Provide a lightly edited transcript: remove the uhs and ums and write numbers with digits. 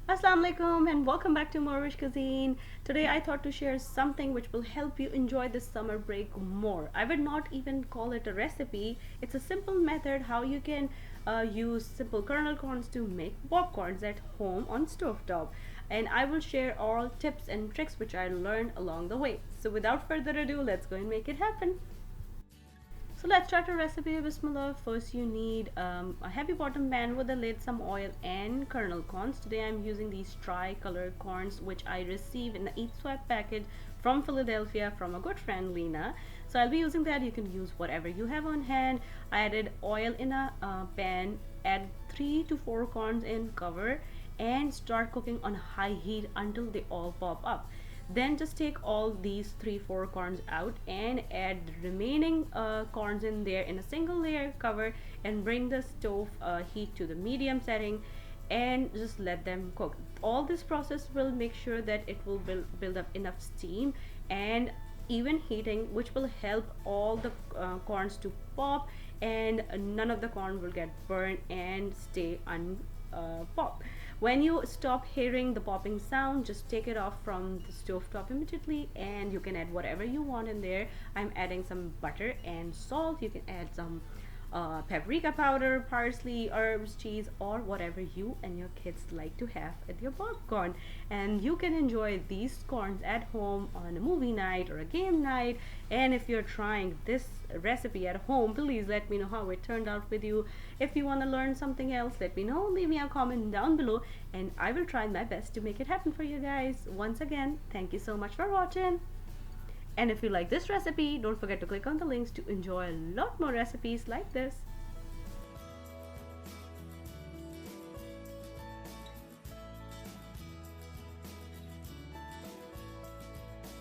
Assalamu alaikum and welcome back to morEwish cuisine. Today I thought to share something which will help you enjoy this summer break more. I would not even call it a recipe. It's a simple method how you can use simple kernel corns to make popcorns at home on stovetop. And I will share all tips and tricks which I learned along the way. So without further ado, let's go and make it happen. So let's start our recipe. Bismillah. First you need a heavy bottom pan with a lid, some oil and kernel corns. Today I'm using these tri-color corns which I received in the Eat Swap package from Philadelphia from a good friend Lena. So I'll be using that. You can use whatever you have on hand. I added oil in a pan, add 3 to 4 corns in, cover and start cooking on high heat until they all pop up. Then just take all these 3-4 corns out and add the remaining corns in there in a single layer, cover and bring the stove heat to the medium setting and just let them cook. All this process will make sure that it will build up enough steam and even heating, which will help all the corns to pop and none of the corn will get burned and stay pop. When you stop hearing the popping sound, just take it off from the stove top immediately and you can add whatever you want in there. I'm adding some butter and salt. You can add some paprika powder, parsley, herbs, cheese, or whatever you and your kids like to have at your popcorn. And you can enjoy these corns at home on a movie night or a game night. And if you're trying this recipe at home, please let me know how it turned out with you. If you want to learn something else, let me know. Leave me a comment down below and I will try my best to make it happen for you guys. Once again, thank you so much for watching. And if you like this recipe, don't forget to click on the links to enjoy a lot more recipes like this.